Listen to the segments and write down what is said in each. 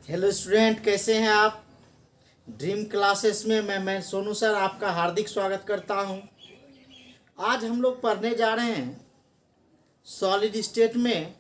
Hello student, कैसे हैं आप। ड्रीम क्लासेस में मैं सोनू सर आपका हार्दिक स्वागत करता हूं। आज हम लोग पढ़ने जा रहे हैं सॉलिड स्टेट में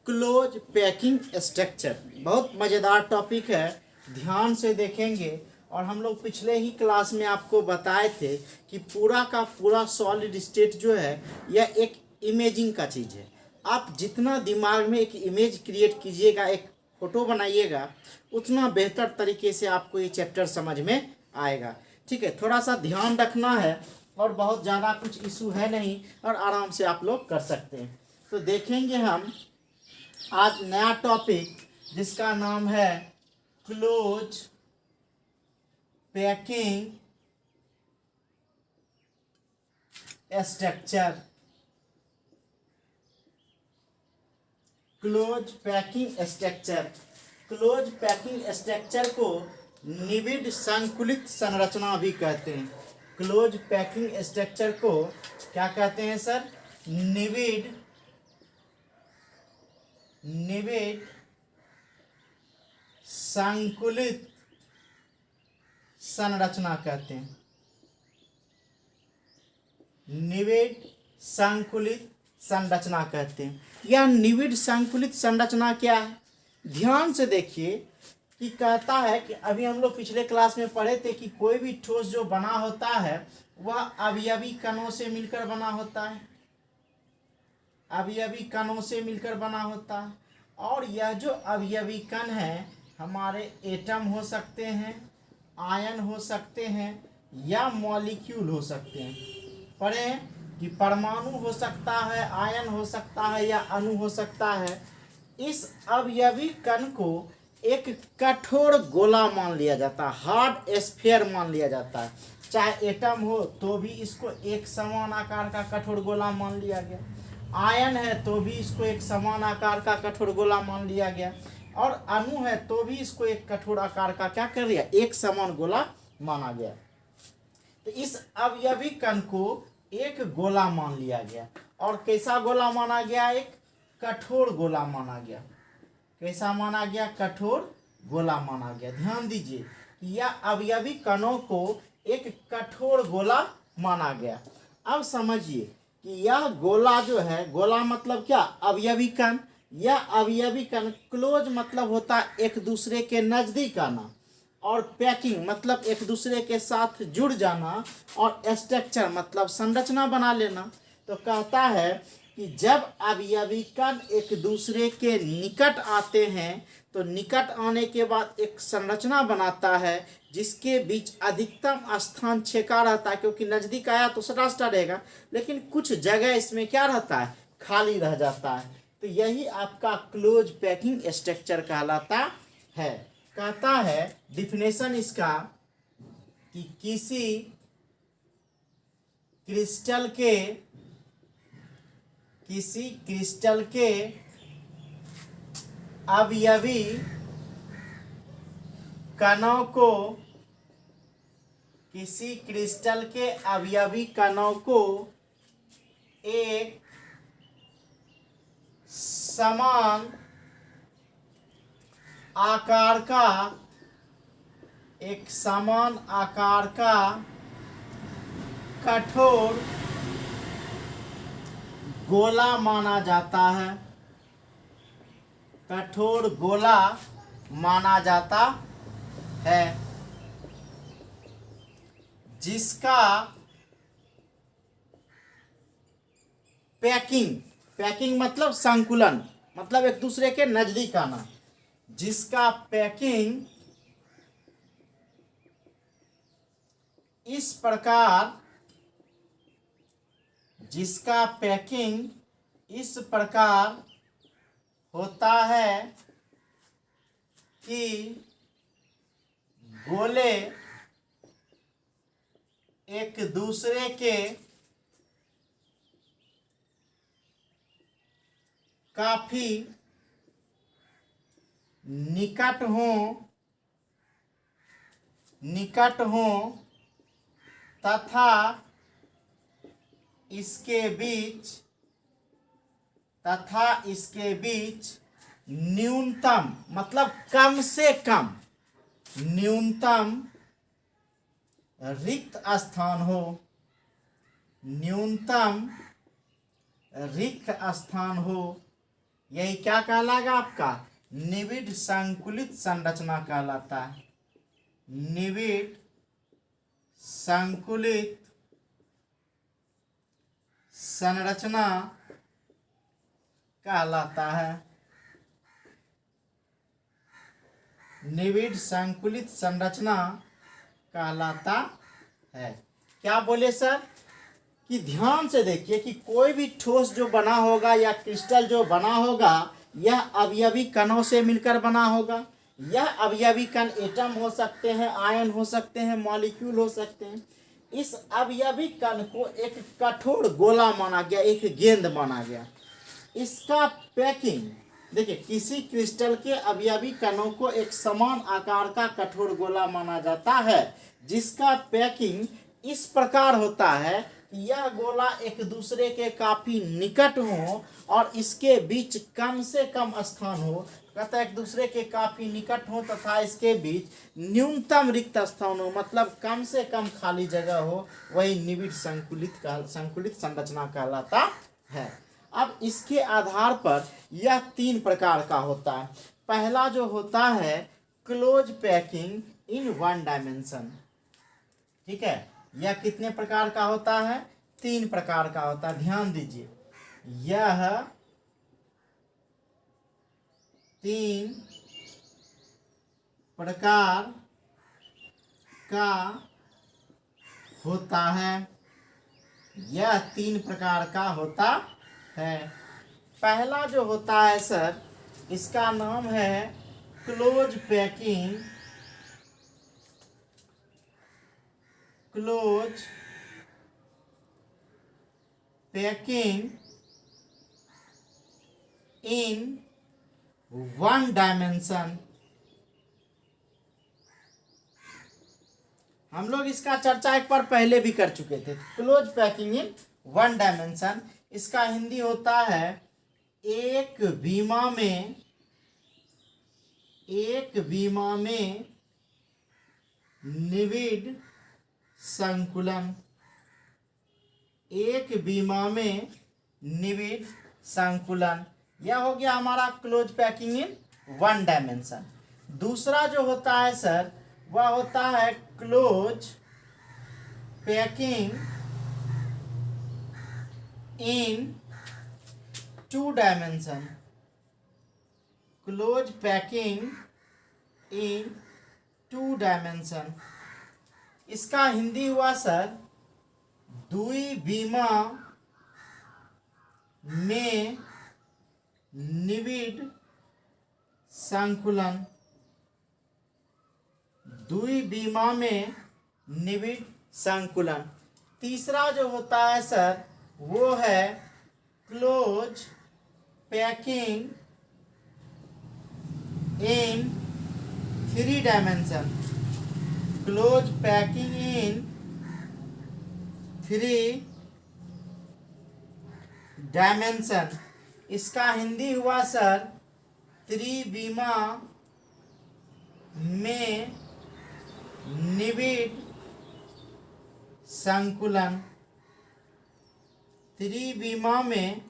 क्लोज पैकिंग स्ट्रक्चर। बहुत मज़ेदार टॉपिक है, ध्यान से देखेंगे। और हम लोग पिछले ही क्लास में आपको बताए थे कि पूरा का पूरा सॉलिड स्टेट जो है यह एक इमेजिंग का चीज़ है। आप जितना दिमाग में एक इमेज क्रिएट कीजिएगा, एक फ़ोटो बनाइएगा, उतना बेहतर तरीके से आपको ये चैप्टर समझ में आएगा। ठीक है, थोड़ा सा ध्यान रखना है और बहुत ज़्यादा कुछ इशू है नहीं और आराम से आप लोग कर सकते हैं। तो देखेंगे हम आज नया टॉपिक जिसका नाम है close packing structure. Close packing structure, close packing structure को निविड संकुलित संरचना भी कहते हैं। क्लोज पैकिंग स्ट्रक्चर को क्या कहते हैं सर? निविड संकुलित संरचना कहते हैं। निविड संकुलित संरचना कहते हैं। यह निविड संकुलित संरचना क्या है? ध्यान से देखिए कि कहता है कि अभी हम लोग पिछले क्लास में पढ़े थे कि कोई भी ठोस जो बना होता है वह अवयवी कणों से मिलकर बना होता है। अवयवी कणों से मिलकर बना होता है। और यह जो अवयवी कण है हमारे एटम हो सकते हैं, आयन हो सकते हैं या मॉलिक्यूल हो सकते हैं। पढ़े कि परमाणु हो सकता है, आयन हो सकता है या अणु हो सकता है। इस अवयवी कण को एक कठोर गोला मान लिया जाता है, हार्ड स्फीयर मान लिया जाता है। चाहे एटम हो तो भी इसको एक समान आकार का कठोर गोला मान लिया गया, आयन है तो भी इसको एक समान आकार का कठोर गोला मान लिया गया, और अणु है तो भी इसको एक कठोर आकार का क्या कर दिया, एक समान गोला माना गया। तो इस अवयवी कण को एक गोला मान लिया गया। और कैसा गोला माना गया? एक कठोर गोला माना गया। कैसा माना गया? कठोर गोला माना गया। ध्यान दीजिए कि यह अवयवी कणों को एक कठोर गोला माना गया। अब समझिए कि यह गोला जो है, गोला मतलब क्या? अवयवी कण। यह अवयवी कण क्लोज मतलब होता है एक दूसरे के नजदीक आना, और पैकिंग मतलब एक दूसरे के साथ जुड़ जाना, और स्ट्रक्चर मतलब संरचना बना लेना। तो कहता है कि जब अवयवी कण एक दूसरे के निकट आते हैं तो निकट आने के बाद एक संरचना बनाता है जिसके बीच अधिकतम स्थान छेका रहता है, क्योंकि नज़दीक आया तो सटा रहेगा, लेकिन कुछ जगह इसमें क्या रहता है? खाली रह जाता है। तो यही आपका क्लोज पैकिंग स्ट्रक्चर कहलाता है। कहता है डिफिनेशन इसका कि किसी क्रिस्टल के अवयवी कणों को किसी क्रिस्टल के अवयवी कणों को एक समान आकार का कठोर गोला माना जाता है। कठोर गोला माना जाता है जिसका पैकिंग मतलब संकुलन, मतलब एक दूसरे के नजदीक आना। जिसका पैकिंग इस प्रकार होता है कि गोले एक दूसरे के काफी निकट हों तथा इसके बीच न्यूनतम मतलब कम से कम न्यूनतम रिक्त स्थान हो, न्यूनतम रिक्त स्थान हो, यही क्या कहलाएगा आपका निविड संकुलित संरचना कहलाता है। निविड संकुलित संरचना कहलाता है। निविड संकुलित संरचना कहलाता है। क्या बोले सर कि ध्यान से देखिए कि कोई भी ठोस जो बना होगा या क्रिस्टल जो बना होगा यह अवयवी कणों से मिलकर बना होगा। यह अवयवी कण एटम हो सकते हैं, आयन हो सकते हैं, मॉलिक्यूल हो सकते हैं। इस अवयवी कण को एक कठोर गोला माना गया, एक गेंद माना गया। इसका पैकिंग देखिए, किसी क्रिस्टल के अवयवी कणों को एक समान आकार का कठोर गोला माना जाता है जिसका पैकिंग इस प्रकार होता है कि यह गोला एक दूसरे के काफी निकट हो और इसके बीच कम से कम स्थान हो, कहता है एक दूसरे के काफी निकट हो तथा इसके बीच न्यूनतम रिक्त स्थान हो, मतलब कम से कम खाली जगह हो, वही निविड संकुलित संरचना कहलाता है। अब इसके आधार पर यह 3 प्रकार का होता है। पहला जो होता है क्लोज पैकिंग इन 1 डायमेंशन, ठीक है। यह कितने प्रकार का होता है? 3 प्रकार का होता है। ध्यान दीजिए, यह 3 प्रकार का होता है। यह 3 प्रकार का होता है। पहला जो होता है सर, इसका नाम है close packing, close packing in 1 dimension. हम लोग इसका चर्चा एक बार पहले भी कर चुके थे। क्लोज पैकिंग इन 1 डायमेंशन, इसका हिंदी होता है एक विमा में निविड संकुलन। एक विमा में निविड संकुलन, यह हो गया हमारा क्लोज पैकिंग इन 1 डायमेंशन। दूसरा जो होता है सर, वह होता है close packing in 2 dimension. Close packing in 2 dimension, इसका हिंदी हुआ सर द्विविमा में निविड संकुलन। द्विविमा में निविड संकुलन। तीसरा जो होता है सर, वो है close packing in 3 dimension. Close packing in 3 dimension, इसका हिंदी हुआ सर त्रिविमा में निविड संकुलन। त्रिविमा में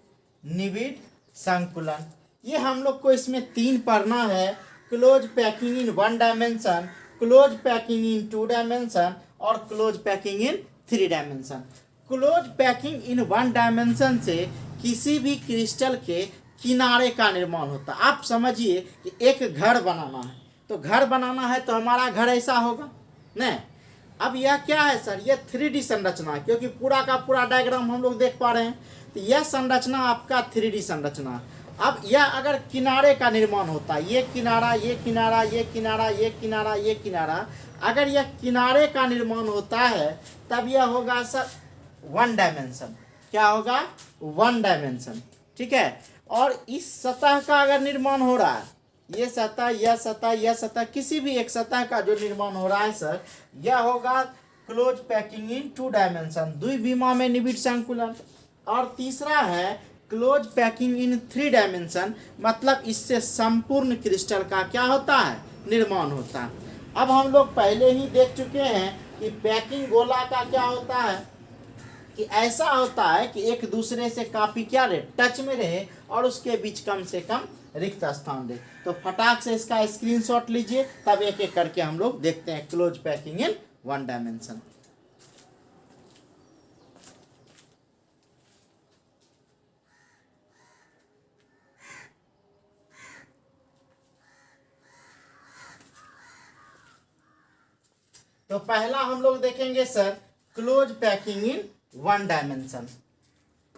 निविड संकुलन, ये हम लोग को इसमें 3 पढ़ना है। Close packing in 1 dimension, close packing in 2 dimension और close packing in 3 dimension. Close packing in 1 dimension से किसी भी क्रिस्टल के किनारे का निर्माण होता है। आप समझिए कि एक घर बनाना है, तो घर बनाना है तो हमारा घर ऐसा होगा नहीं। अब यह क्या है सर, यह 3D संरचना है, क्योंकि पूरा का पूरा डायग्राम हम लोग देख पा रहे हैं। तो यह संरचना आपका 3D संरचना। अब यह अगर किनारे का निर्माण होता है, ये किनारा, ये किनारा, ये किनारा, ये किनारा, ये किनारा, अगर यह किनारे का निर्माण होता है तब यह होगा सर 1 डायमेंशन। क्या होगा? 1 डायमेंशन, ठीक है। और इस सतह का अगर निर्माण हो रहा है, ये सतह, यह सतह, यह सतह, किसी भी एक सतह का जो निर्माण हो रहा है सर, यह होगा क्लोज पैकिंग इन 2 डायमेंशन, द्विविमा में निविड संकुलन। और तीसरा है क्लोज पैकिंग इन 3 डायमेंशन, मतलब इससे संपूर्ण क्रिस्टल का क्या होता है, निर्माण होता है। अब हम लोग पहले ही देख चुके हैं कि पैकिंग गोला का क्या होता है, कि ऐसा होता है कि एक दूसरे से काफी क्या रहे, टच में रहे और उसके बीच कम से कम रिक्त स्थान रहे। तो फटाक से इसका स्क्रीनशॉट लीजिए, तब एक एक करके हम लोग देखते हैं क्लोज पैकिंग इन 1 डायमेंशन। तो पहला हम लोग देखेंगे sir close packing in 1 dimension.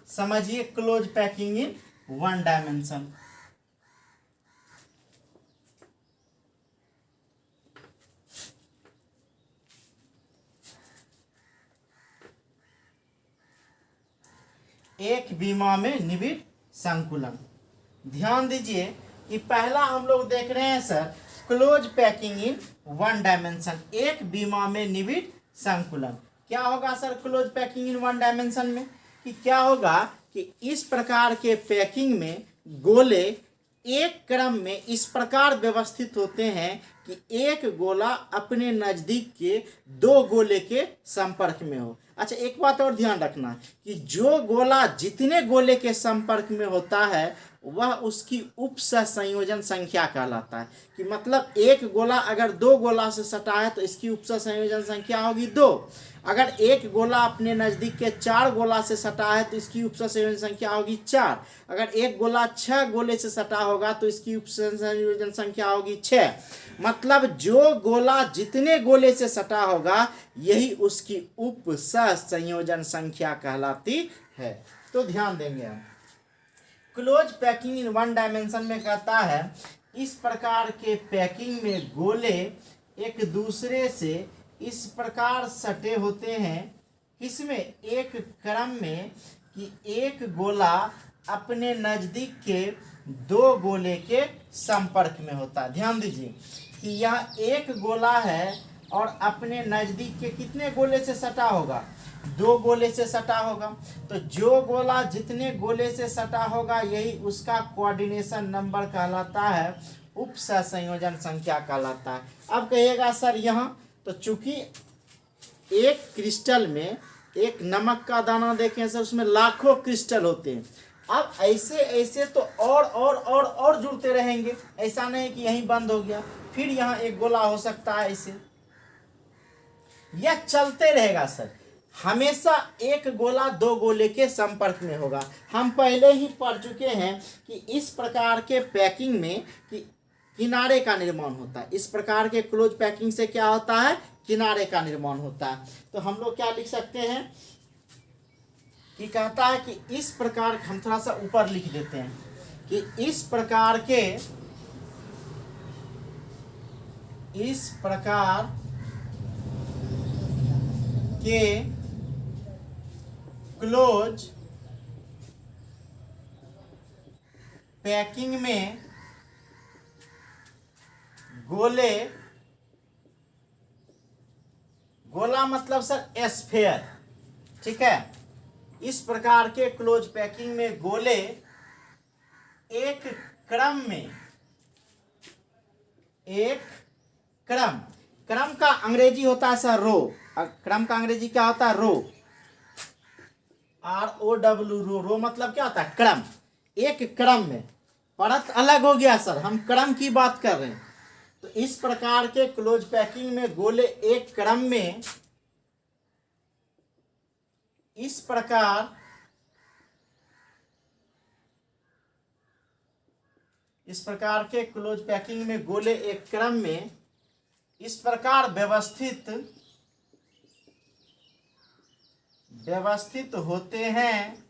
समझिए क्लोज पैकिंग इन 1 डायमेंशन। एक बीमा में निबिड़ संकुलन। ध्यान दीजिए कि पहला हम लोग देख रहे हैं sir close packing in 1 dimension, एक बीमा में निबिड़ संकुलन। क्या होगा sir close packing in 1 dimension में, कि क्या होगा कि इस प्रकार के पैकिंग में गोले एक क्रम में इस प्रकार व्यवस्थित होते हैं कि एक गोला अपने नज़दीक के 2 गोले के संपर्क में हो। अच्छा, एक बात और ध्यान रखना कि जो गोला जितने गोले के संपर्क में होता है वह उसकी उपसह संयोजन संख्या कहलाता है। कि मतलब एक गोला अगर 2 गोला से सटा है तो इसकी उपसह संयोजन संख्या होगी 2। अगर एक गोला अपने नज़दीक के 4 गोला से सटा है तो इसकी उपसह संयोजन संख्या होगी 4। अगर एक गोला 6 गोले से सटा होगा तो इसकी उपसह संयोजन संख्या होगी 6। मतलब जो गोला जितने गोले से सटा होगा यही उसकी उपसह संयोजन संख्या कहलाती है। तो ध्यान देंगे हम। क्लोज पैकिंग इन 1 डायमेंशन में कहता है इस प्रकार के पैकिंग में गोले एक दूसरे से इस प्रकार सटे होते हैं, इसमें एक क्रम में कि एक गोला अपने नज़दीक के 2 गोले के संपर्क में होता है। ध्यान दीजिए कि यह एक गोला है और अपने नज़दीक के कितने गोले से सटा होगा, 2 गोले से सटा होगा। तो जो गोला जितने गोले से सटा होगा यही उसका कोऑर्डिनेशन नंबर कहलाता है, उपसह संयोजन संख्या कहलाता है। अब कहिएगा सर यहाँ तो चूंकि एक क्रिस्टल में एक नमक का दाना देखें सर उसमें लाखों क्रिस्टल होते हैं। अब ऐसे ऐसे तो और जुड़ते रहेंगे, ऐसा नहीं कि यहीं बंद हो गया फिर यहाँ एक गोला हो सकता है, ऐसे यह चलते रहेगा सर। हमेशा एक गोला 2 गोले के संपर्क में होगा। हम पहले ही पढ़ चुके हैं कि इस प्रकार के पैकिंग में कि किनारे का निर्माण होता है। इस प्रकार के क्लोज पैकिंग से क्या होता है, किनारे का निर्माण होता है। तो हम लोग क्या लिख सकते हैं कि कहता है कि इस प्रकार, हम थोड़ा सा ऊपर लिख देते हैं कि इस प्रकार के क्लोज पैकिंग में गोला मतलब सर स्फेयर, ठीक है। इस प्रकार के क्लोज पैकिंग में गोले एक क्रम का अंग्रेजी होता है सर रो। क्रम का अंग्रेजी क्या होता है, रो, ROW, रो मतलब क्या होता है, क्रम। एक क्रम में, परत अलग हो गया सर, हम क्रम की बात कर रहे हैं। तो इस प्रकार के क्लोज पैकिंग में गोले एक क्रम में इस प्रकार के क्लोज पैकिंग में गोले एक क्रम में इस प्रकार व्यवस्थित होते हैं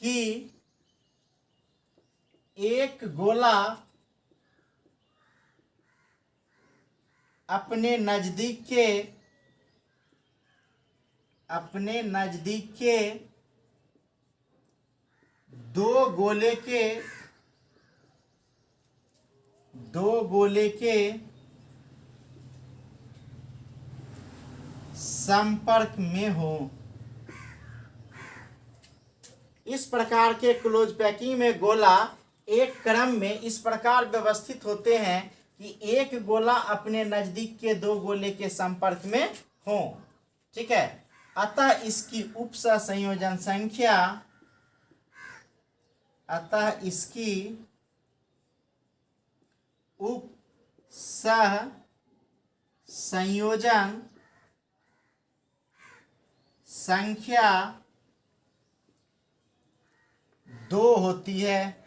कि एक गोला अपने नज़दीक के 2 गोले के संपर्क में हो। इस प्रकार के क्लोज पैकिंग में गोला एक क्रम में इस प्रकार व्यवस्थित होते हैं कि एक गोला अपने नजदीक के दो गोले के संपर्क में हो। ठीक है, अतः इसकी उपसंयोजन संख्या दो होती है।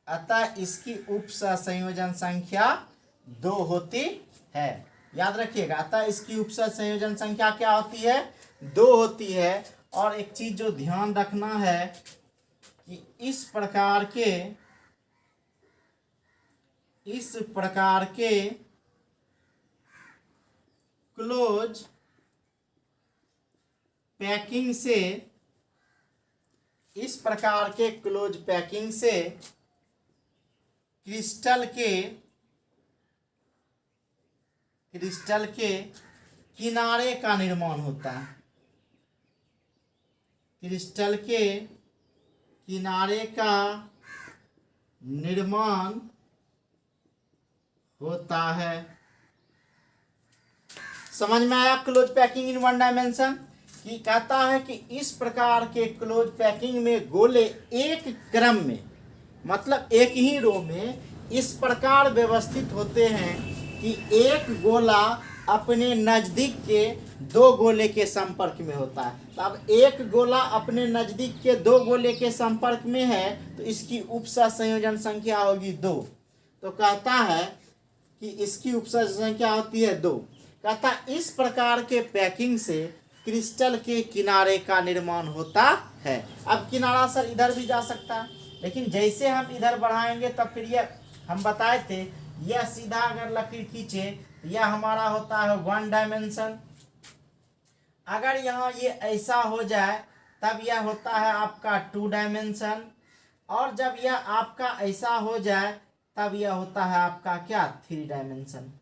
अतः इसकी उपसंयोजन संख्या दो होती है। याद रखिएगा, अतः इसकी उपसंयोजन संख्या क्या होती है? दो होती है। और एक चीज जो ध्यान रखना है कि इस प्रकार के क्लोज पैकिंग से क्रिस्टल के किनारे का निर्माण होता है। क्रिस्टल के किनारे का निर्माण होता है। समझ में आया close packing in one dimension? कि कहता है कि इस प्रकार के क्लोज पैकिंग में गोले एक क्रम में, मतलब एक ही रो में इस प्रकार व्यवस्थित होते हैं कि एक गोला अपने नजदीक के दो गोले के संपर्क में होता है। तो अब एक गोला अपने नजदीक के दो गोले के संपर्क में है तो इसकी उपसंयोजन संख्या होगी दो। तो कहता है कि इसकी उपसंयोजन संख्या होती है दो। कहता इस प्रकार के पैकिंग से क्रिस्टल के किनारे का निर्माण होता है। अब किनारा सर इधर भी जा सकता है, लेकिन जैसे हम इधर बढ़ाएंगे तब फिर ये हम बताए थे, यह सीधा अगर लकीर खींचे यह हमारा होता है वन डायमेंशन। अगर यहाँ ये ऐसा हो जाए तब यह होता है आपका टू डायमेंशन। और जब यह आपका ऐसा हो जाए तब यह होता है आपका क्या? Three dimension.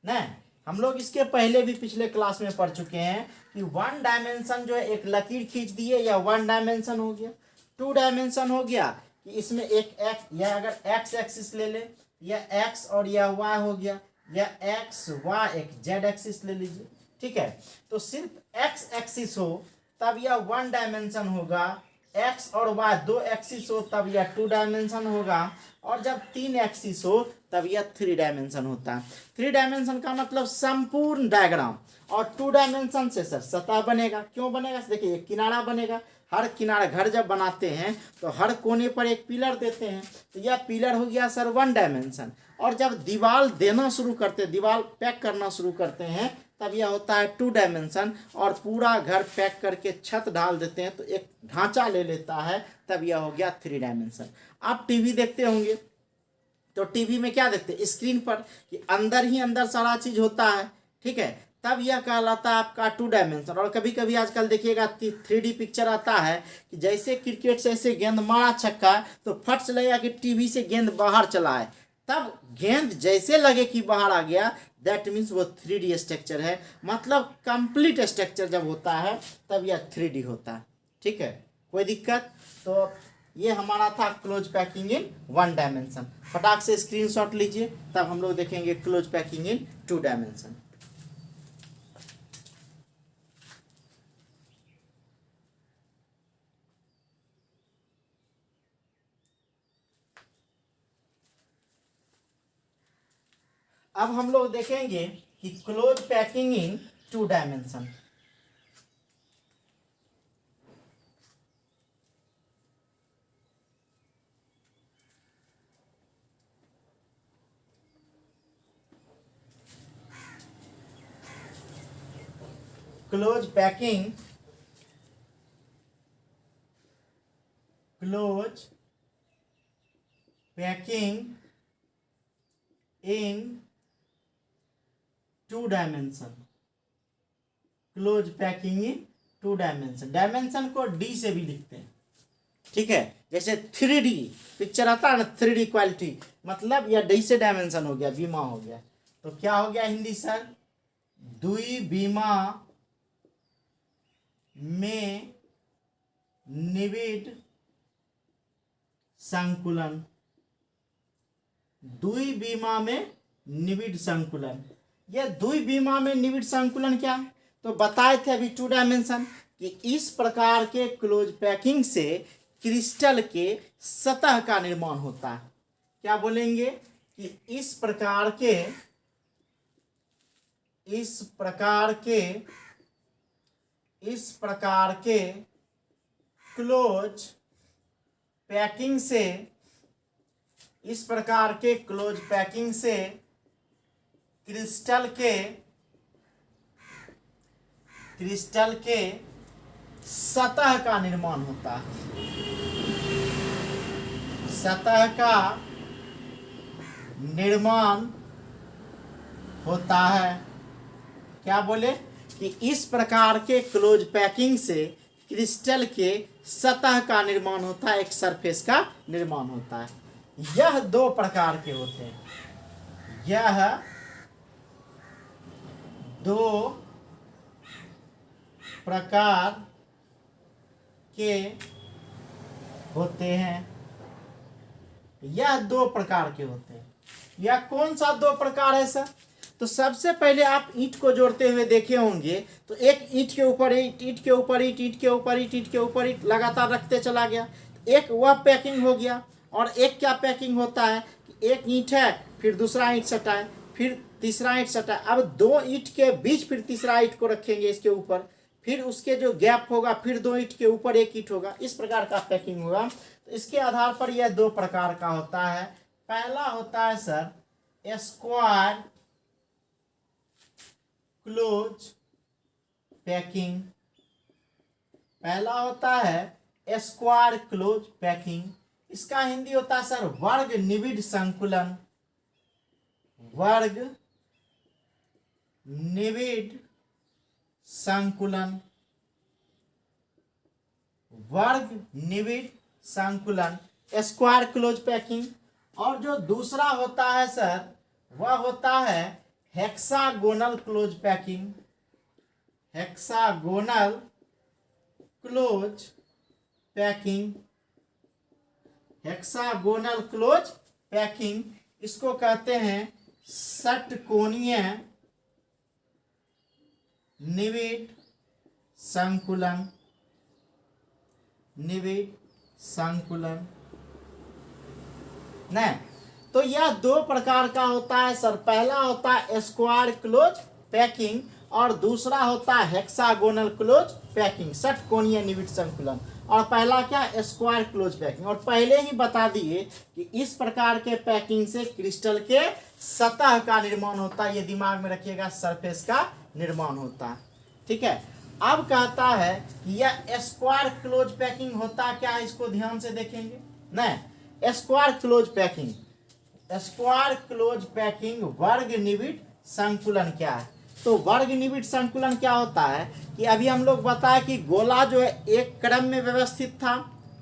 नहीं, हम लोग इसके पहले भी पिछले क्लास में पढ़ चुके हैं कि वन डायमेंशन जो है एक लकीर खींच दिए या वन डायमेंशन हो गया। टू डायमेंशन हो गया कि इसमें एक एक्स, या अगर एक्स एक्सिस ले ले, यह एक्स और यह वाई हो गया, यह एक्स वाई एक जेड एक्सिस ले लीजिए। ठीक है, तो सिर्फ एक्स एक्सिस हो तब यह वन डायमेंशन होगा, एक्स और वाई दो एक्सिस हो तब यह टू डायमेंशन होगा, और जब तीन एक्सिस हो तब यह थ्री डायमेंशन होता है। थ्री डायमेंशन का मतलब संपूर्ण डायग्राम। और टू डायमेंशन से सर सतह बनेगा। क्यों बनेगा? देखिए एक किनारा बनेगा। हर किनारा, घर जब बनाते हैं तो हर कोने पर एक पिलर देते हैं, तो यह पिलर हो गया सर वन डायमेंशन। और जब दीवार देना शुरू करते, दीवार पैक करना शुरू करते हैं तब यह होता है टू डायमेंशन। और पूरा घर पैक करके छत डाल देते हैं तो एक ढांचा ले लेता है, तब यह हो गया थ्री डायमेंशन। आप टीवी देखते होंगे तो टीवी में क्या देखते हैं? स्क्रीन पर कि अंदर ही अंदर सारा चीज होता है। ठीक है, तब यह कहलाता है आपका टू डायमेंशन। और कभी कभी आजकल देखिएगा 3D पिक्चर आता है कि जैसे क्रिकेट से ऐसे गेंद मारा छक्का तो फट से लगेगा कि टीवी से गेंद बाहर चला है। तब गेंद जैसे लगे कि बाहर आ गया, दैट मीन्स वो 3D स्ट्रक्चर है। मतलब कंप्लीट स्ट्रक्चर जब होता है तब यह 3D होता है। ठीक है, कोई दिक्कत? तो ये हमारा था close packing in one dimension. फटाक से स्क्रीनशॉट लीजिए, तब हम लोग देखेंगे close packing in two dimension. अब हम लोग देखेंगे कि close packing in two dimension. Close packing in two dimension. Close packing in two dimension. Dimension को डी से भी लिखते हैं। ठीक है, जैसे 3D पिक्चर आता है ना, 3D क्वालिटी, मतलब यह डी से डायमेंशन हो गया, बीमा हो गया। तो क्या हो गया हिंदी सर? द्विबीमा में निविड संकुलन, द्विविमा में निविड संकुलन। यह द्विविमा में निविड संकुलन क्या है? तो बताए थे अभी 2 डायमेंशन कि इस प्रकार के क्लोज पैकिंग से क्रिस्टल के सतह का निर्माण होता है। क्या बोलेंगे कि इस प्रकार के क्लोज पैकिंग से, इस प्रकार के क्लोज पैकिंग से क्रिस्टल के सतह का निर्माण होता है। सतह का निर्माण होता है। क्या बोले कि इस प्रकार के क्लोज पैकिंग से क्रिस्टल के सतह का निर्माण होता है, एक सरफेस का निर्माण होता है। यह 2 प्रकार के होते हैं। यह 2 प्रकार के होते हैं। यह 2 प्रकार के होते हैं। यह कौन सा 2 प्रकार है सर? तो सबसे पहले आप ईंट को जोड़ते हुए देखे होंगे, तो एक ईंट के ऊपर ईंट, ईंट के ऊपर ईंट, ईंट के ऊपर ईंट, ईंट के ऊपर ईंट लगातार रखते चला गया। एक वह पैकिंग हो गया। और एक क्या पैकिंग होता है कि एक ईंट है, फिर दूसरा ईंट सटाए, फिर तीसरा ईंट सटाए। अब 2 ईंट के बीच फिर तीसरा ईंट को रखेंगे इसके ऊपर, फिर उसके जो गैप होगा फिर 2 ईंट के ऊपर एक ईंट होगा। इस प्रकार का पैकिंग होगा। तो इसके आधार पर यह 2 प्रकार का होता है। पहला होता है सर स्क्वायर क्लोज पैकिंग। पहला होता है स्क्वायर क्लोज पैकिंग। इसका हिंदी होता है सर वर्ग निविड संकुलन। वर्ग निविड संकुलन, वर्ग निविड संकुलन, स्क्वायर क्लोज पैकिंग। और जो दूसरा होता है सर वह होता है hexagonal close packing. Hexagonal close packing, hexagonal close packing, इसको कहते हैं षटकोणीय निविड संकुलन। निविड संकुलन नहीं, तो यह 2 प्रकार का होता है सर। पहला होता है स्क्वायर क्लोज पैकिंग और दूसरा होता है हेक्सागोनल क्लोज पैकिंग, षटकोणीय निविड संकुलन। और पहला क्या स्क्वायर क्लोज पैकिंग। और पहले ही बता दिए कि इस प्रकार के पैकिंग से क्रिस्टल के सतह का निर्माण होता है। ये दिमाग में रखिएगा, सरफेस का निर्माण होता है। ठीक है। अब कहता है कि यह स्क्वायर क्लोज पैकिंग होता क्या है, इसको ध्यान से देखेंगे। नहीं, square close packing, square close packing वर्ग निविड संकुलन क्या है? तो वर्ग निविड संकुलन क्या होता है कि अभी हम लोग बताए कि गोला जो है एक क्रम में व्यवस्थित था।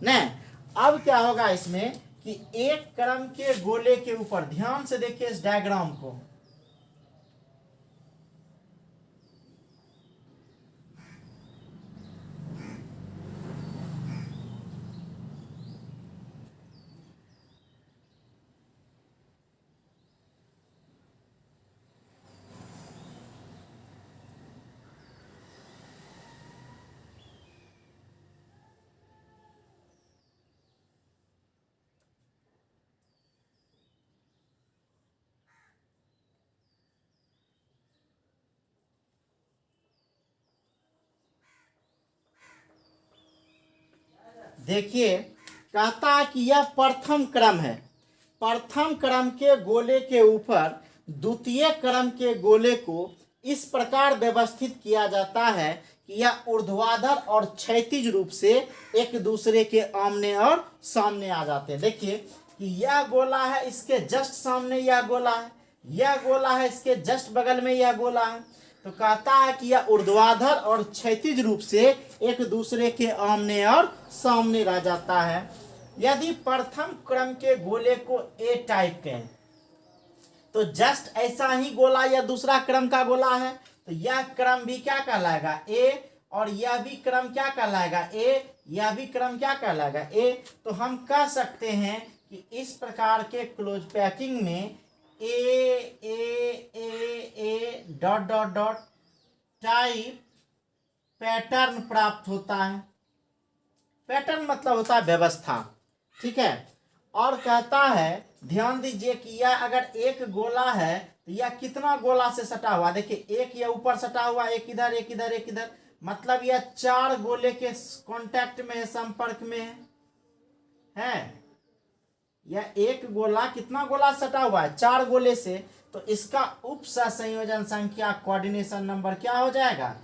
नहीं, अब क्या होगा इसमें कि एक क्रम के गोले के ऊपर, ध्यान से देखिए इस डायग्राम को, देखिए कहता है कि यह प्रथम क्रम है। प्रथम क्रम के गोले के ऊपर द्वितीय क्रम के गोले को इस प्रकार व्यवस्थित किया जाता है कि यह ऊर्ध्वाधर और क्षैतिज रूप से एक दूसरे के आमने और सामने आ जाते हैं। देखिए कि यह गोला है, इसके जस्ट सामने यह गोला है, यह गोला है, इसके जस्ट बगल में यह गोला है। तो कहता है कि यह ऊर्ध्वाधर और क्षैतिज रूप से एक दूसरे के आमने और सामने रह जाता है। यदि प्रथम क्रम के गोले को ए टाइप कहें तो जस्ट ऐसा ही गोला या दूसरा क्रम का गोला है, तो यह क्रम भी क्या कहलाएगा ए, और यह भी क्रम क्या कहलाएगा ए, यह भी क्रम क्या कहलाएगा, ए। तो हम कह सकते हैं कि इस प्रकार के क्लोज पैकिंग में ए dot dot dot type pattern प्राप्त होता है। पैटर्न मतलब होता है व्यवस्था, ठीक है। और कहता है, ध्यान दीजिए कि यह अगर एक गोला है तो यह कितना गोला से सटा हुआ, देखिए एक यह ऊपर सटा हुआ, एक इधर एक इधर एक इधर, मतलब यह 4 गोले के कांटेक्ट में है, संपर्क में है। यह एक गोला कितना गोला सटा हुआ है, 4 गोले से, तो इसका उप संयोजन संख्या कोऑर्डिनेशन नंबर क्या हो जाएगा,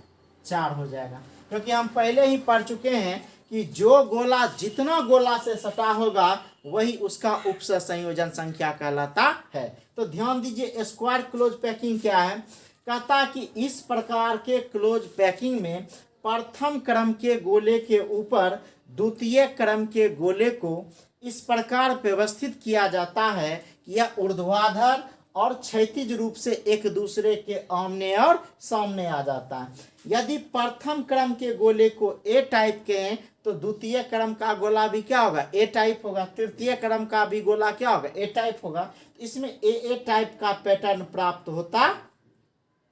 4 हो जाएगा। क्योंकि हम पहले ही पढ़ चुके हैं कि जो गोला जितना गोला से सटा होगा वही उसका उप संयोजन संख्या कहलाता है। तो ध्यान दीजिए, स्क्वायर क्लोज पैकिंग क्या है, कहता कि इस प्रकार के क्लोज पैकिंग में प्रथम क्रम के गोले के ऊपर द्वितीय क्रम के गोले को इस प्रकार व्यवस्थित किया जाता है कि यह ऊर्ध्वाधर और क्षैतिज रूप से एक दूसरे के आमने और सामने आ जाता है। यदि प्रथम क्रम के गोले को ए टाइप के हैं तो द्वितीय क्रम का गोला भी क्या होगा, ए टाइप होगा। तृतीय क्रम का भी गोला क्या होगा, ए टाइप होगा। इसमें ए टाइप का पैटर्न प्राप्त होता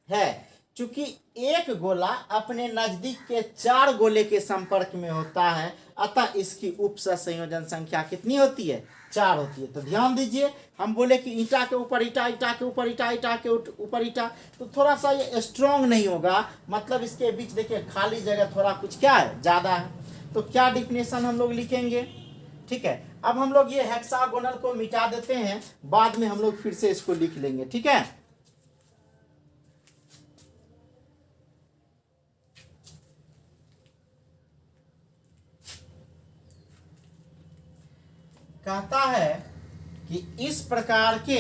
है। चूंकि एक गोला अपने नजदीक के 4 गोले के संपर्क में होता है, अतः इसकी उप संयोजन संख्या कितनी होती है, 4 होती है। तो ध्यान दीजिए, हम बोले कि ईंटा के ऊपर ईंटा, ईंटा के ऊपर ईंटा, ईंटा के ऊपर ईंटा, तो थोड़ा सा ये स्ट्रॉन्ग नहीं होगा, मतलब इसके बीच देखिए खाली जगह थोड़ा कुछ क्या है, ज़्यादा है। तो क्या डिफिनेशन हम लोग लिखेंगे, ठीक है। अब हम लोग ये हेक्सागोनल को मिटा देते हैं, बाद में हम लोग फिर से इसको लिख लेंगे, ठीक है। कहता है कि इस प्रकार के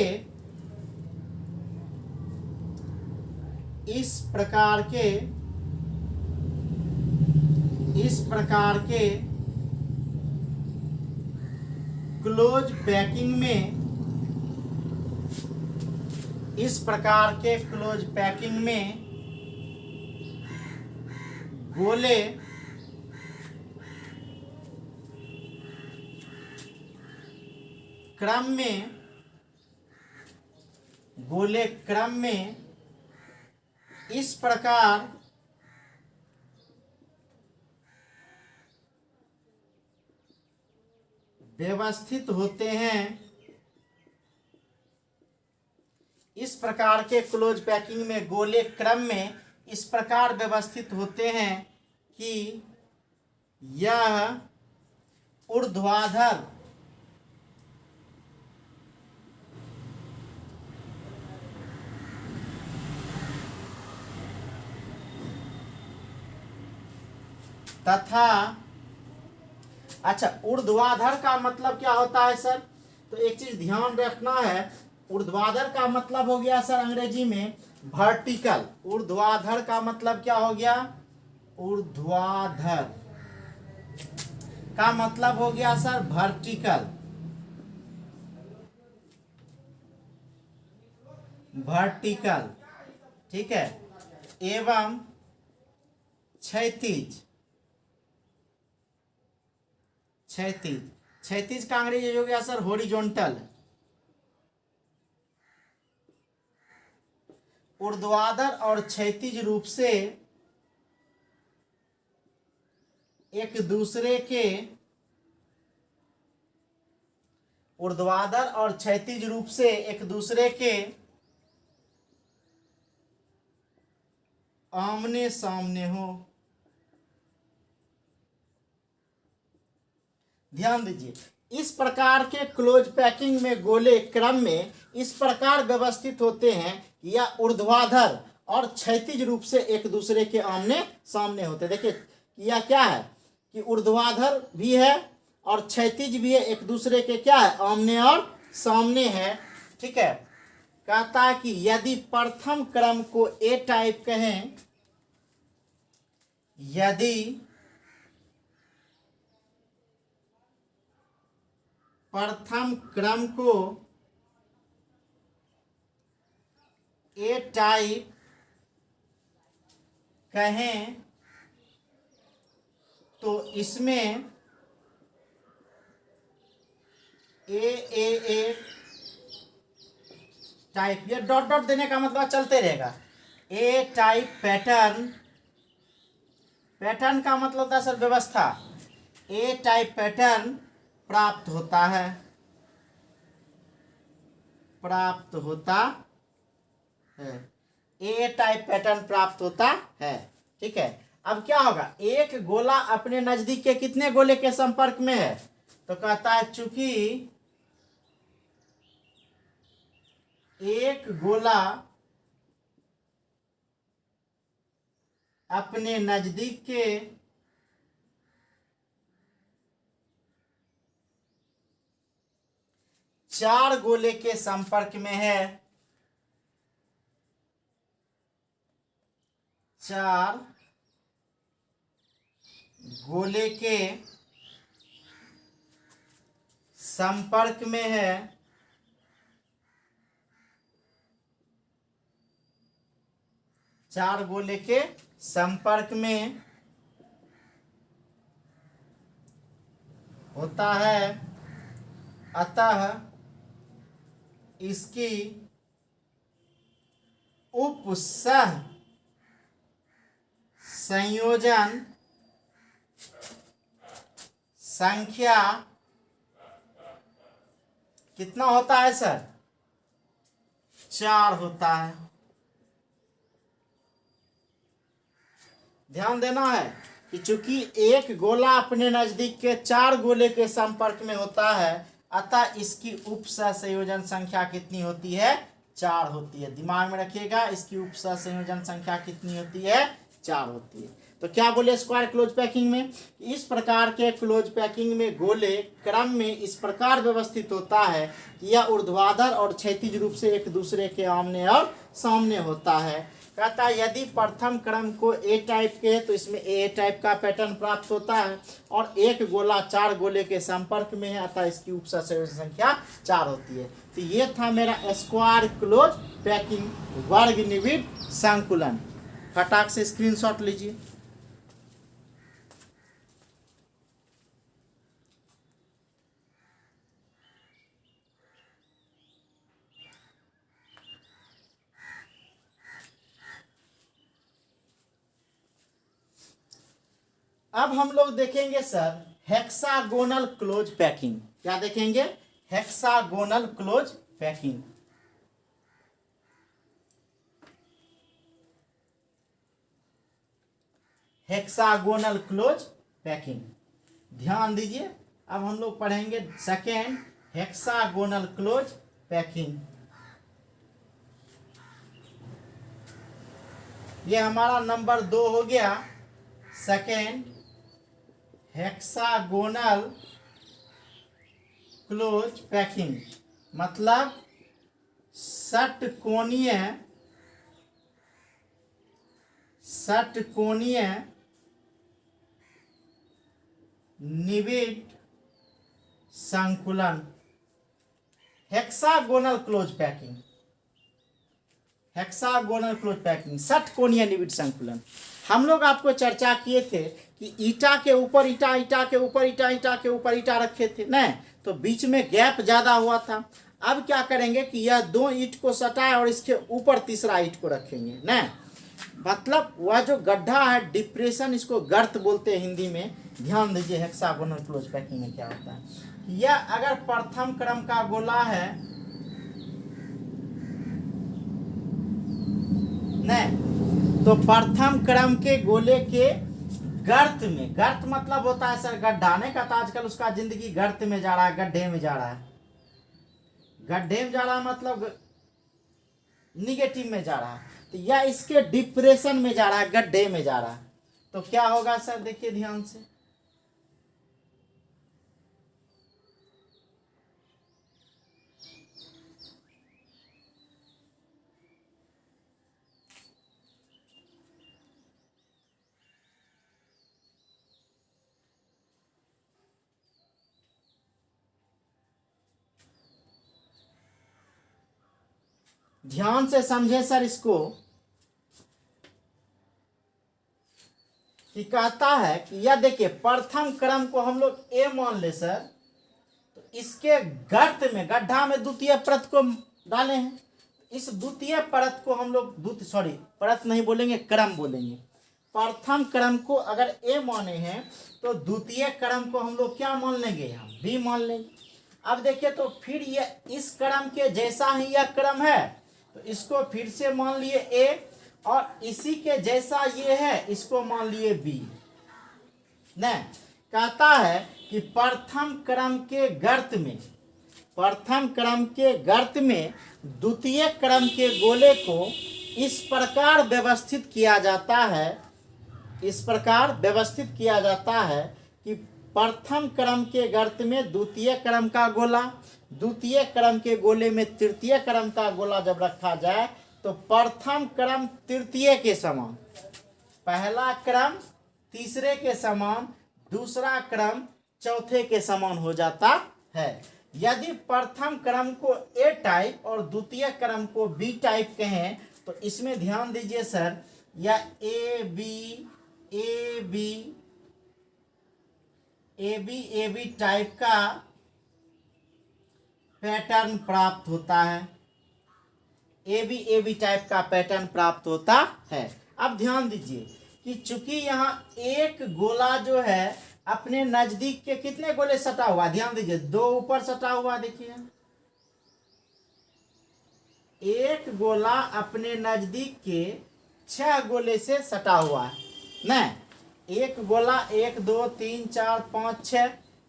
क्लोज पैकिंग में गोले क्रम में इस प्रकार व्यवस्थित होते हैं। इस प्रकार के क्लोज पैकिंग में गोले क्रम में इस प्रकार व्यवस्थित होते हैं कि यह ऊर्ध्वाधर तथा, अच्छा ऊर्ध्वाधर का मतलब क्या होता है सर, तो एक चीज ध्यान रखना है, ऊर्ध्वाधर का मतलब हो गया सर अंग्रेजी में वर्टिकल। ऊर्ध्वाधर का मतलब क्या हो गया, ऊर्ध्वाधर का मतलब हो गया सर वर्टिकल, ठीक है, एवं क्षैतिज का अंग्रेजी हो गया सर हॉरिजॉन्टल। ऊर्ध्वाधर और क्षैतिज रूप से एक दूसरे के आमने सामने हो। ध्यान दीजिए, इस प्रकार के क्लोज पैकिंग में गोले क्रम में इस प्रकार व्यवस्थित होते हैं कि यह ऊर्ध्वाधर और क्षैतिज रूप से एक दूसरे के आमने सामने होते हैं। देखिए यह क्या है कि ऊर्ध्वाधर भी है और क्षैतिज भी है, एक दूसरे के क्या है, आमने और सामने है, ठीक है। कहता है कि यदि प्रथम क्रम को ए टाइप कहें, यदि प्रथम क्रम को ए टाइप कहें तो इसमें ए टाइप, ये डॉट डॉट देने का मतलब चलते रहेगा। ए टाइप पैटर्न, पैटर्न का मतलब होता है सर व्यवस्था। ए टाइप पैटर्न प्राप्त होता है, प्राप्त होता है, ए टाइप पैटर्न प्राप्त होता है। ठीक है, अब क्या होगा, एक गोला अपने नजदीक के कितने गोले के संपर्क में है, तो कहता है चूंकि एक गोला अपने नजदीक के चार गोले के संपर्क में है, चार गोले के संपर्क में है, चार गोले के संपर्क में होता है, अतः इसकी उपसह संयोजन संख्या कितना होता है सर, चार होता है। ध्यान देना है कि चूंकि एक गोला अपने नजदीक के चार गोले के संपर्क में होता है, अतः इसकी उपसह संयोजन संख्या कितनी होती है, चार होती है। दिमाग में रखिएगा, इसकी उपसह संयोजन संख्या कितनी होती है, चार होती है। तो क्या बोले स्क्वायर क्लोज पैकिंग में, इस प्रकार के क्लोज पैकिंग में गोले क्रम में इस प्रकार व्यवस्थित होता है कि यह ऊर्ध्वाधर और क्षैतिज रूप से एक दूसरे के आमने और सामने होता है। कहता है यदि प्रथम क्रम को ए टाइप के है तो इसमें ए टाइप का पैटर्न प्राप्त होता है, और एक गोला चार गोले के संपर्क में है, अतः इसकी उपसह संयोजन संख्या चार होती है। तो ये था मेरा स्क्वायर क्लोज पैकिंग वर्ग निविड संकुलन। फटाक से स्क्रीनशॉट लीजिए। अब हम लोग देखेंगे सर हेक्सागोनल क्लोज पैकिंग। क्या देखेंगे, hexagonal close packing. Hexagonal close packing, ध्यान दीजिए। अब हम लोग पढ़ेंगे सेकेंड हेक्सागोनल क्लोज पैकिंग। ये हमारा नंबर 2 हो गया। सेकेंड हेक्सागोनल क्लोज पैकिंग मतलब षटकोणीय निविड संकुलन। Hexagonal close packing, hexagonal close packing षटकोणीय निविड संकुलन। हम लोग आपको चर्चा किए थे कि ईटा के ऊपर ईटा, ईटा के ऊपर ईटा, ईटा के ऊपर ईटा रखे थे न, तो बीच में गैप ज़्यादा हुआ था। अब क्या करेंगे कि यह दो ईंट को सटाए और इसके ऊपर तीसरा ईंट को रखेंगे न, मतलब वह जो गड्ढा है डिप्रेशन, इसको गर्त बोलते हैं हिंदी में। ध्यान दीजिए हेक्सागोनल क्लोज पैकिंग में क्या होता है। यह अगर प्रथम क्रम का गोला है न, तो प्रथम क्रम के गोले के गर्त में, गर्त मतलब होता है सर गड्ढा, नहीं कहता आजकल उसका जिंदगी गर्त में जा रहा है, गड्ढे में जा रहा है। गड्ढे में जा रहा है मतलब निगेटिव में जा रहा है, तो यह इसके डिप्रेशन में जा रहा है, गड्ढे में जा रहा है। तो क्या होगा सर, देखिए ध्यान से। ध्यान से समझे सर इसको। कि कहता है कि यह देखिए प्रथम क्रम को हम लोग ए मान ले सर, तो इसके गर्त में गड्ढा में द्वितीय परत को डाले हैं। इस द्वितीय परत को हम लोग परत नहीं बोलेंगे, क्रम बोलेंगे। प्रथम क्रम को अगर ए माने हैं तो द्वितीय क्रम को हम लोग क्या मान लेंगे, यहाँ बी मान लेंगे। अब देखिए तो फिर ये इस क्रम के जैसा ही यह क्रम है तो इसको फिर से मान लिए ए, और इसी के जैसा ये है इसको मान लिए बी। नहीं, कहता है कि प्रथम क्रम के गर्त में द्वितीय क्रम के गोले को इस प्रकार व्यवस्थित किया जाता है कि प्रथम क्रम के गर्त में द्वितीय क्रम का गोला, द्वितीय क्रम के गोले में तृतीय क्रम का गोला जब रखा जाए तो प्रथम क्रम तृतीय के समान, पहला क्रम तीसरे के समान, दूसरा क्रम चौथे के समान हो जाता है। यदि प्रथम क्रम को ए टाइप और द्वितीय क्रम को बी टाइप कहें तो इसमें ध्यान दीजिए सर, या ए बी टाइप का पैटर्न प्राप्त होता है, ए बी टाइप का पैटर्न प्राप्त होता है। अब ध्यान दीजिए कि चूंकि यहाँ एक गोला जो है अपने नजदीक के कितने गोले सटा हुआ, ध्यान दीजिए, दो ऊपर सटा हुआ, देखिए एक गोला अपने नजदीक के 6 गोले से सटा हुआ है। नहीं, एक गोला 1 2 3 4 5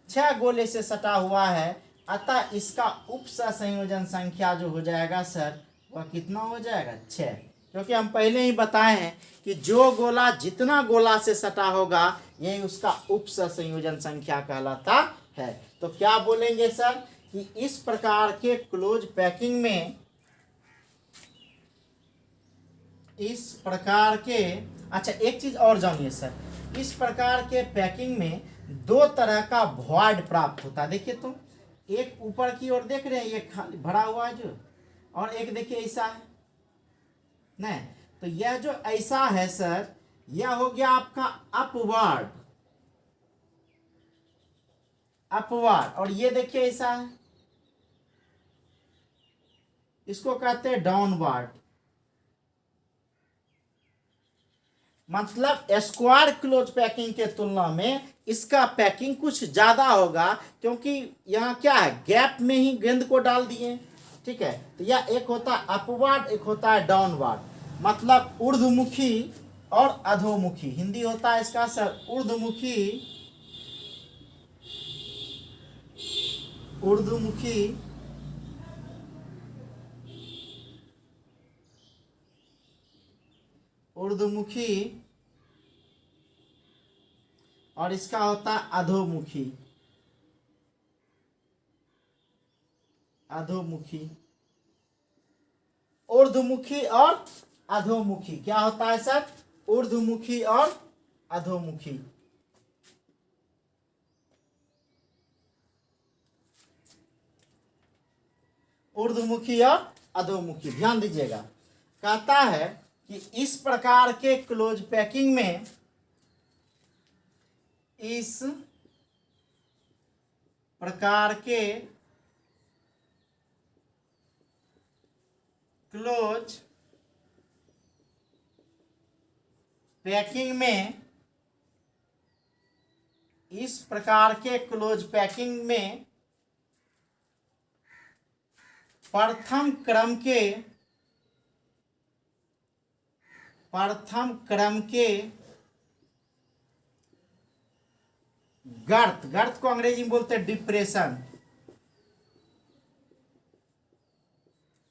6 गोले से सटा हुआ है, अतः इसका उप संयोजन संख्या जो हो जाएगा सर वह कितना हो जाएगा, 6। क्योंकि हम पहले ही बताए हैं कि जो गोला जितना गोला से सटा होगा यही उसका उप संयोजन संख्या कहलाता है। तो क्या बोलेंगे सर कि इस प्रकार के क्लोज पैकिंग में, इस प्रकार के, अच्छा एक चीज और जानिए सर, इस प्रकार के पैकिंग में 2 तरह का वॉइड प्राप्त होता है। देखिए तो एक ऊपर की ओर देख रहे हैं, ये खाली भरा हुआ है जो, और एक देखिए ऐसा है। नहीं, तो यह जो ऐसा है सर यह हो गया आपका अपवर्ड, और ये देखिए ऐसा है, इसको कहते हैं डाउनवर्ड। मतलब स्क्वायर क्लोज पैकिंग के तुलना में इसका पैकिंग कुछ ज्यादा होगा, क्योंकि यहाँ क्या है, गैप में ही गेंद को डाल दिए, ठीक है। तो यह एक होता है अपवर्ड, एक होता है डाउनवर्ड, मतलब ऊर्ध्वमुखी और अधोमुखी। हिंदी होता है इसका सर ऊर्ध्वमुखी और इसका होता है अधोमुखी। ऊर्ध्वमुखी और अधोमुखी क्या होता है सर, ऊर्ध्वमुखी और अधोमुखी। ऊर्ध्वमुखी और अधोमुखी, ध्यान दीजिएगा। कहता है कि इस प्रकार के क्लोज पैकिंग में, इस प्रकार के क्लोज पैकिंग में, इस प्रकार के क्लोज पैकिंग में प्रथम क्रम के गर्त को अंग्रेजी में बोलते हैं डिप्रेशन।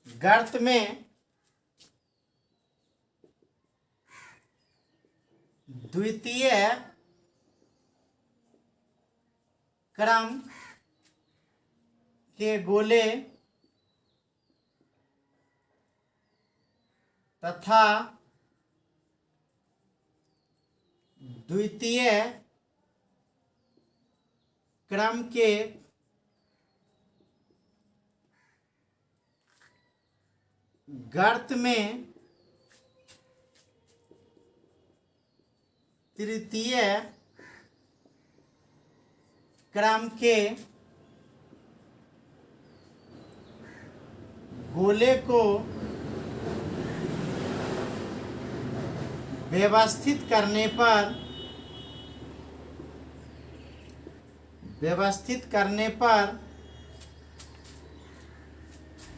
गर्त में द्वितीय क्रम के गोले तथा द्वितीय क्रम के गर्त में तृतीय क्रम के गोले को व्यवस्थित करने पर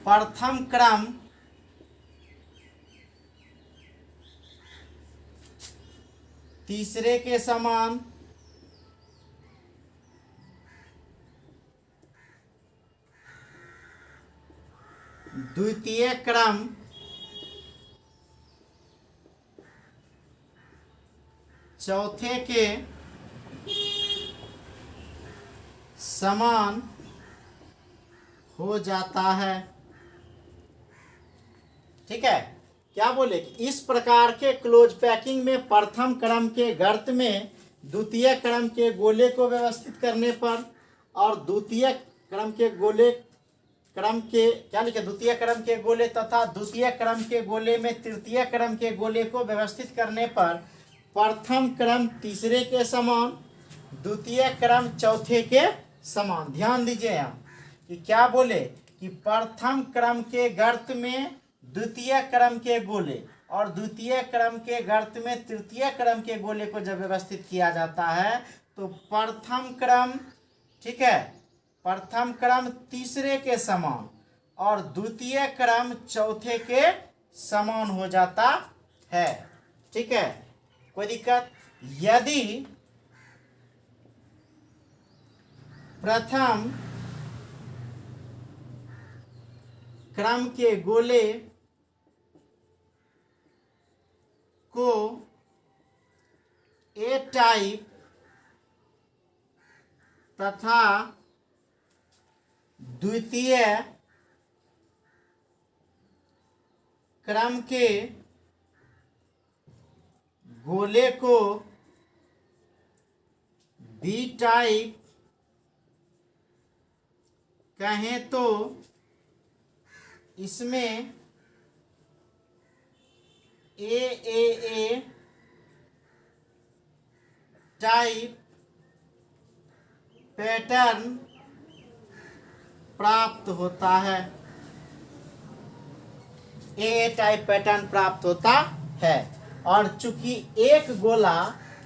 प्रथम क्रम तीसरे के समान, द्वितीय क्रम चौथे के समान हो जाता है। ठीक है, क्या बोले कि इस प्रकार के क्लोज पैकिंग में प्रथम क्रम के गर्त में द्वितीय क्रम के गोले को व्यवस्थित करने पर और द्वितीय क्रम के गोले द्वितीय क्रम के गोले तथा द्वितीय क्रम के गोले में तृतीय क्रम के गोले को व्यवस्थित करने पर प्रथम क्रम तीसरे के समान, द्वितीय क्रम चौथे के समान। ध्यान दीजिए यहाँ कि क्या बोले कि प्रथम क्रम के गर्त में द्वितीय क्रम के गोले और द्वितीय क्रम के गर्त में तृतीय क्रम के गोले को जब व्यवस्थित किया जाता है तो प्रथम क्रम, ठीक है, प्रथम क्रम तीसरे के समान और द्वितीय क्रम चौथे के समान हो जाता है। ठीक है, कोई दिक्कत? यदि प्रथम क्रम के गोले को ए टाइप तथा द्वितीय क्रम के गोले को बी टाइप कहें तो इसमें ए टाइप पैटर्न प्राप्त होता है। ए टाइप पैटर्न प्राप्त होता है और चूंकि एक गोला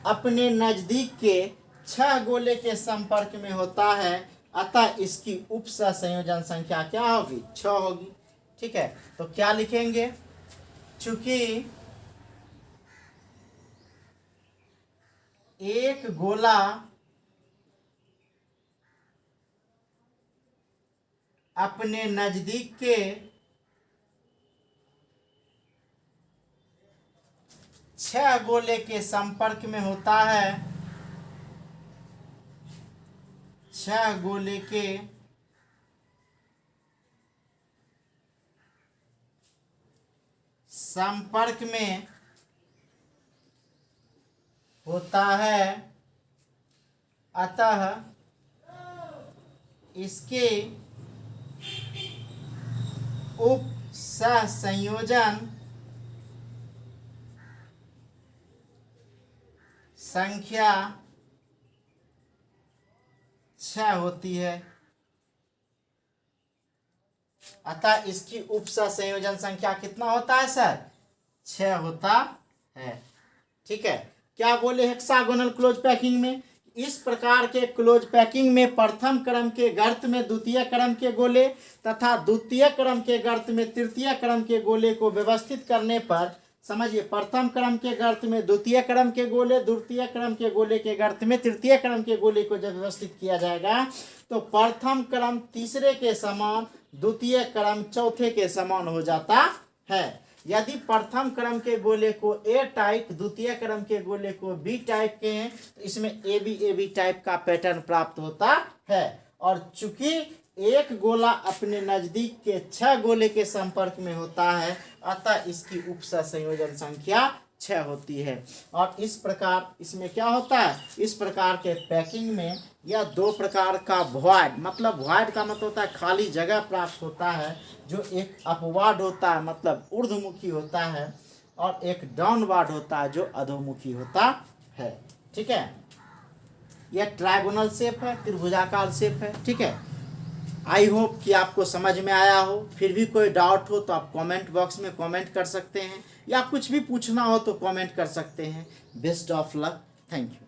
अपने नजदीक के 6 गोले के संपर्क में होता है अतः इसकी उप संयोजन संख्या क्या होगी? 6 होगी। ठीक है, तो क्या लिखेंगे? चूंकि एक गोला अपने नजदीक के 6 गोले के संपर्क में होता है, 6 गोले के संपर्क में होता है अतः इसके उप संयोजन संख्या 6 होती है। अतः इसकी उप संयोजन संख्या कितना होता है सर? 6 होता है। ठीक है, क्या बोले हेक्सागोनल क्लोज पैकिंग में? इस प्रकार के क्लोज पैकिंग में प्रथम क्रम के गर्त में द्वितीय क्रम के गोले तथा द्वितीय क्रम के गर्त में तृतीय क्रम के गोले को व्यवस्थित करने पर, समझिए, प्रथम क्रम के गर्त में द्वितीय क्रम के गोले, द्वितीय क्रम के गोले के गर्त में तृतीय क्रम के गोले को जब व्यवस्थित किया जाएगा तो प्रथम क्रम तीसरे के समान, द्वितीय क्रम चौथे के समान हो जाता है। यदि प्रथम क्रम के गोले को ए टाइप, द्वितीय क्रम के गोले को बी टाइप के हैं तो इसमें ए बी टाइप का पैटर्न प्राप्त होता है। और चूंकि एक गोला अपने नजदीक के 6 गोले के संपर्क में होता है अतः इसकी उप संयोजन संख्या 6 होती है। और इस प्रकार इसमें क्या होता है? इस प्रकार के पैकिंग में यह 2 प्रकार का वॉइड, मतलब वॉइड का मतलब होता है खाली जगह प्राप्त होता है, जो एक अपवार्ड होता है मतलब ऊर्ध्वमुखी होता है और एक डाउनवार्ड होता है जो अधोमुखी होता है। ठीक है, यह ट्रायगोनल शेप है, त्रिभुजाकार शेप है। ठीक है, आई होप कि आपको समझ में आया हो। फिर भी कोई डाउट हो तो आप कमेंट बॉक्स में कमेंट कर सकते हैं, या कुछ भी पूछना हो तो कमेंट कर सकते हैं। Best of luck, thank you.